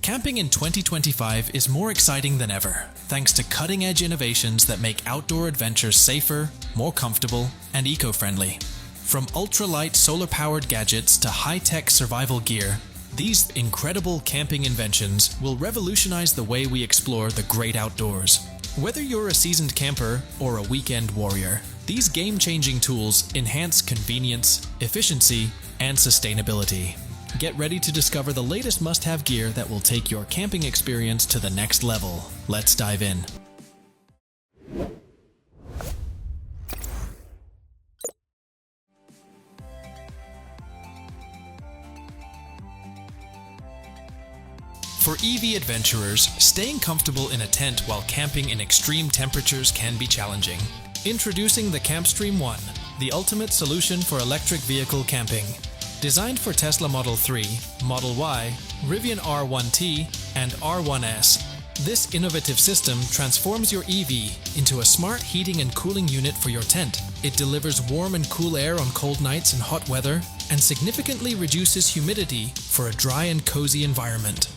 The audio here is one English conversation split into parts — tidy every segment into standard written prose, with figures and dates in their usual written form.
Camping in 2025 is more exciting than ever, thanks to cutting-edge innovations that make outdoor adventures safer, more comfortable, and eco-friendly. From ultralight solar-powered gadgets to high-tech survival gear, these incredible camping inventions will revolutionize the way we explore the great outdoors. Whether you're a seasoned camper or a weekend warrior, these game-changing tools enhance convenience, efficiency, and sustainability. Get ready to discover the latest must-have gear that will take your camping experience to the next level. Let's dive in. For EV adventurers, staying comfortable in a tent while camping in extreme temperatures can be challenging. Introducing the CampStream One, the ultimate solution for electric vehicle camping. Designed for Tesla Model 3, Model Y, Rivian R1T, and R1S, this innovative system transforms your EV into a smart heating and cooling unit for your tent. It delivers warm and cool air on cold nights and hot weather, and significantly reduces humidity for a dry and cozy environment.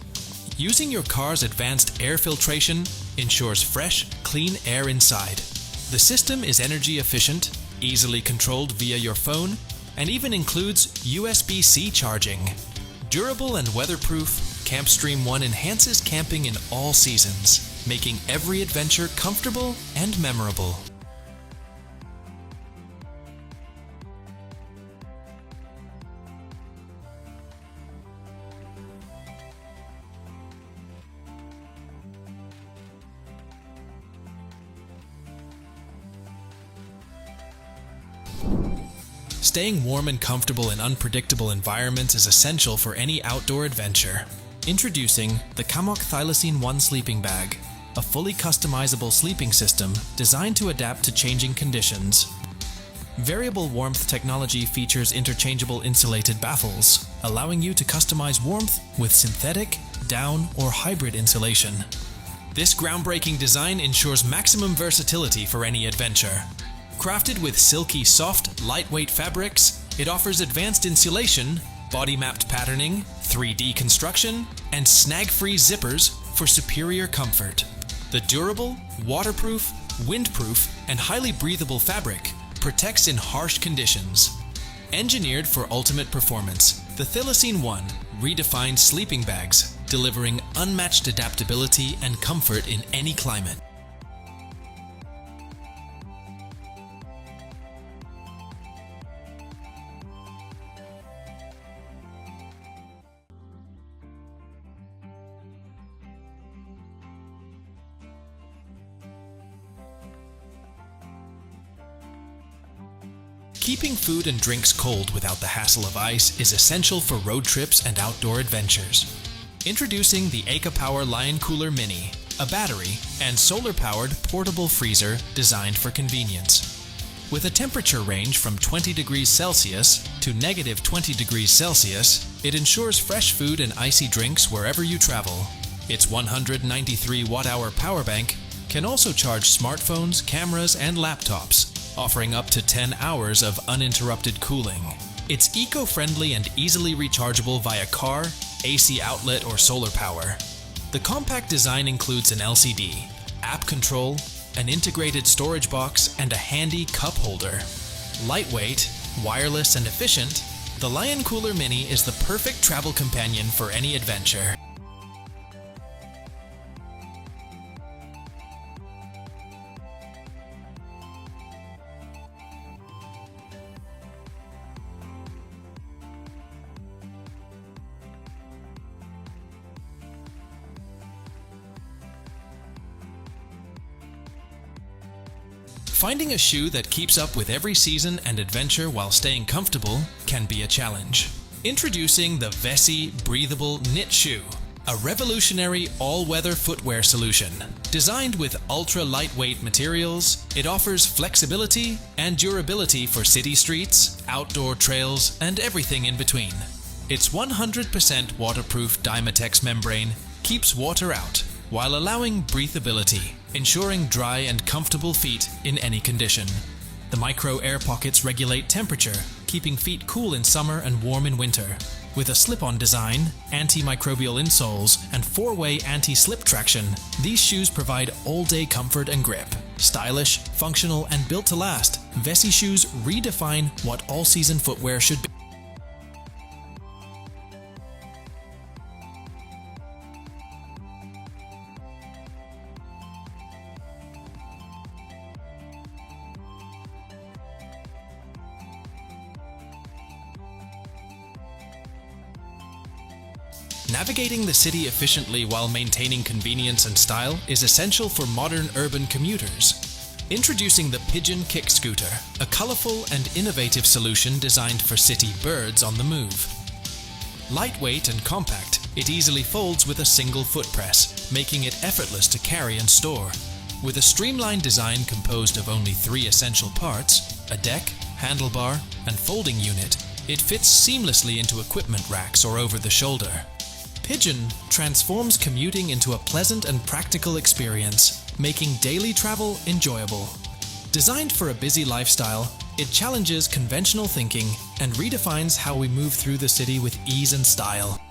Using your car's advanced air filtration ensures fresh, clean air inside. The system is energy efficient, easily controlled via your phone, and even includes USB-C charging. Durable and weatherproof, CampStream One enhances camping in all seasons, making every adventure comfortable and memorable. Staying warm and comfortable in unpredictable environments is essential for any outdoor adventure. Introducing the Camok Thylacine One Sleeping Bag, a fully customizable sleeping system designed to adapt to changing conditions. Variable warmth technology features interchangeable insulated baffles, allowing you to customize warmth with synthetic, down, or hybrid insulation. This groundbreaking design ensures maximum versatility for any adventure. Crafted with silky, soft, lightweight fabrics, it offers advanced insulation, body-mapped patterning, 3D construction, and snag-free zippers for superior comfort. The durable, waterproof, windproof, and highly breathable fabric protects in harsh conditions. Engineered for ultimate performance, the Thylacine One redefines sleeping bags, delivering unmatched adaptability and comfort in any climate. Keeping food and drinks cold without the hassle of ice is essential for road trips and outdoor adventures. Introducing the AcaPower Lion Cooler Mini, a battery and solar-powered portable freezer designed for convenience. With a temperature range from 20 degrees Celsius to negative 20 degrees Celsius, it ensures fresh food and icy drinks wherever you travel. Its 193 watt-hour power bank can also charge smartphones, cameras, and laptops, offering up to 10 hours of uninterrupted cooling. It's eco-friendly and easily rechargeable via car, AC outlet, or solar power. The compact design includes an LCD, app control, an integrated storage box, and a handy cup holder. Lightweight, wireless, and efficient, the Lion Cooler Mini is the perfect travel companion for any adventure. Finding a shoe that keeps up with every season and adventure while staying comfortable can be a challenge. Introducing the Vessi Breathable Knit Shoe, a revolutionary all-weather footwear solution. Designed with ultra-lightweight materials, it offers flexibility and durability for city streets, outdoor trails, and everything in between. Its 100% waterproof Dymatex membrane keeps water out while allowing breathability, ensuring dry and comfortable feet in any condition. The micro air pockets regulate temperature, keeping feet cool in summer and warm in winter. With a slip-on design, antimicrobial insoles, and 4-way anti-slip traction, these shoes provide all-day comfort and grip. Stylish, functional, and built to last, Vessi shoes redefine what all-season footwear should be. Navigating the city efficiently while maintaining convenience and style is essential for modern urban commuters. Introducing the Pigeon Kick Scooter, a colorful and innovative solution designed for city birds on the move. Lightweight and compact, it easily folds with a single foot press, making it effortless to carry and store. With a streamlined design composed of only 3 essential parts, a deck, handlebar, and folding unit, it fits seamlessly into equipment racks or over the shoulder. Pigeon transforms commuting into a pleasant and practical experience, making daily travel enjoyable. Designed for a busy lifestyle, it challenges conventional thinking and redefines how we move through the city with ease and style.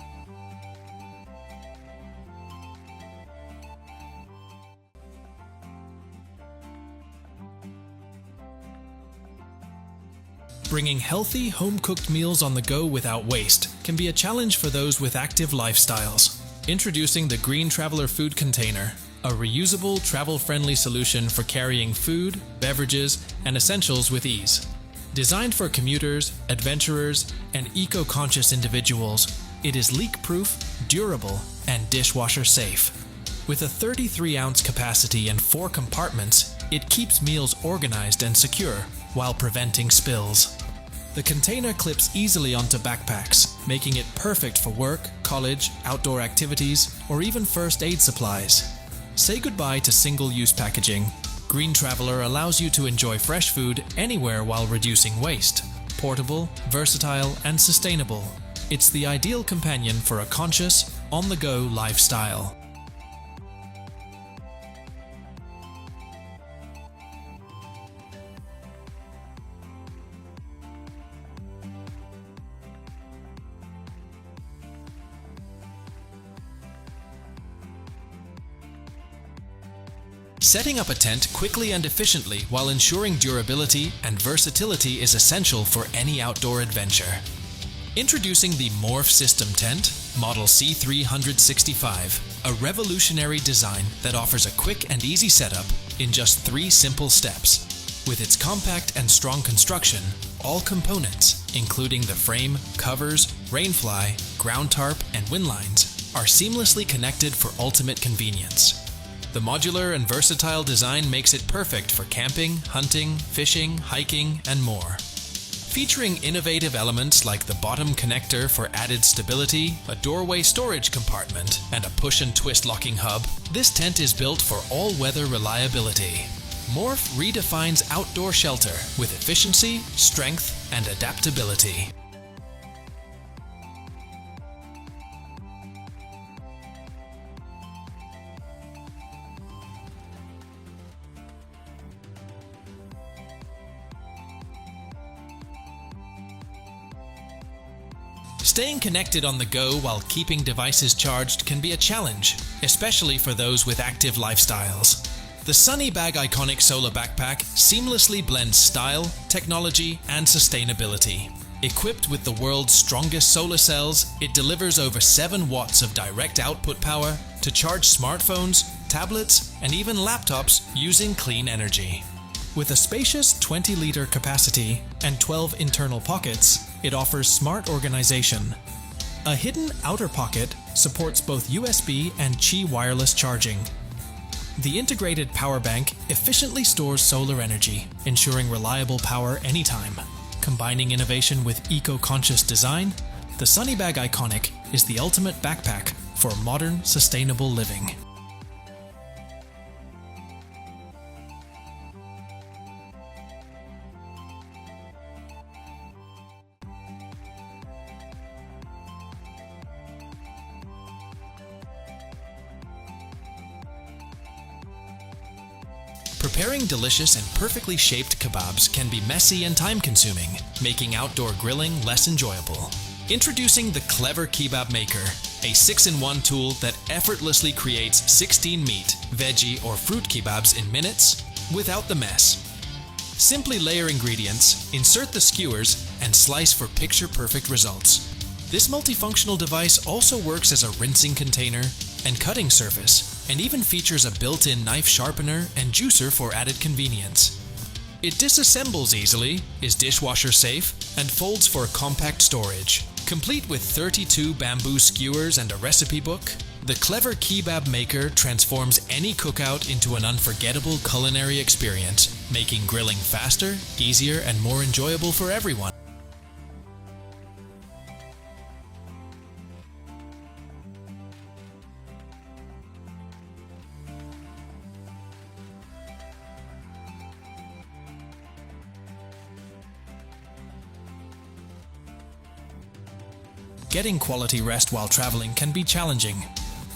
Bringing healthy, home-cooked meals on the go without waste can be a challenge for those with active lifestyles. Introducing the Green Traveler Food Container, a reusable, travel-friendly solution for carrying food, beverages, and essentials with ease. Designed for commuters, adventurers, and eco-conscious individuals, it is leak-proof, durable, and dishwasher-safe. With a 33-ounce capacity and 4 compartments, it keeps meals organized and secure while preventing spills. The container clips easily onto backpacks, making it perfect for work, college, outdoor activities, or even first aid supplies. Say goodbye to single-use packaging. Green Traveler allows you to enjoy fresh food anywhere while reducing waste. Portable, versatile, and sustainable. It's the ideal companion for a conscious, on-the-go lifestyle. Setting up a tent quickly and efficiently while ensuring durability and versatility is essential for any outdoor adventure. Introducing the Morph System Tent, Model C365, a revolutionary design that offers a quick and easy setup in just 3 simple steps. With its compact and strong construction, all components, including the frame, covers, rainfly, ground tarp, and wind lines, are seamlessly connected for ultimate convenience. The modular and versatile design makes it perfect for camping, hunting, fishing, hiking, and more. Featuring innovative elements like the bottom connector for added stability, a doorway storage compartment, and a push and twist locking hub, this tent is built for all-weather reliability. Morph redefines outdoor shelter with efficiency, strength, and adaptability. Staying connected on the go while keeping devices charged can be a challenge, especially for those with active lifestyles. The Sunny Bag Iconic Solar Backpack seamlessly blends style, technology, and sustainability. Equipped with the world's strongest solar cells, it delivers over 7 watts of direct output power to charge smartphones, tablets, and even laptops using clean energy. With a spacious 20-liter capacity and 12 internal pockets, it offers smart organization. A hidden outer pocket supports both USB and Qi wireless charging. The integrated power bank efficiently stores solar energy, ensuring reliable power anytime. Combining innovation with eco-conscious design, the Sunny Bag Iconic is the ultimate backpack for modern, sustainable living. Preparing delicious and perfectly shaped kebabs can be messy and time-consuming, making outdoor grilling less enjoyable. Introducing the Clever Kebab Maker, a 6-in-1 tool that effortlessly creates 16 meat, veggie, or fruit kebabs in minutes without the mess. Simply layer ingredients, insert the skewers, and slice for picture-perfect results. This multifunctional device also works as a rinsing container and cutting surface, and even features a built-in knife sharpener and juicer for added convenience. It disassembles easily, is dishwasher safe, and folds for compact storage. Complete with 32 bamboo skewers and a recipe book, the Clever Kebab Maker transforms any cookout into an unforgettable culinary experience, making grilling faster, easier, and more enjoyable for everyone. Getting quality rest while traveling can be challenging.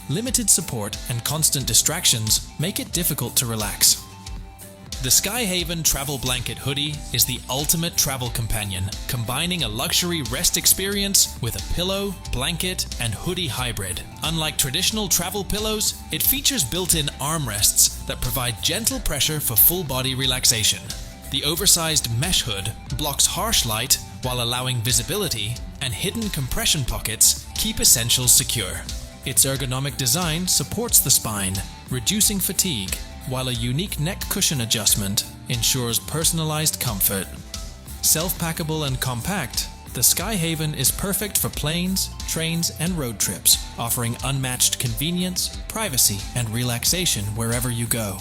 Limited support and constant distractions make it difficult to relax. The Skyhaven Travel Blanket Hoodie is the ultimate travel companion, combining a luxury rest experience with a pillow, blanket, and hoodie hybrid. Unlike traditional travel pillows, it features built-in armrests that provide gentle pressure for full-body relaxation. The oversized mesh hood blocks harsh light while allowing visibility, and hidden compression pockets keep essentials secure. Its ergonomic design supports the spine, reducing fatigue, while a unique neck cushion adjustment ensures personalized comfort. Self-packable and compact, the Skyhaven is perfect for planes, trains, and road trips, offering unmatched convenience, privacy, and relaxation wherever you go.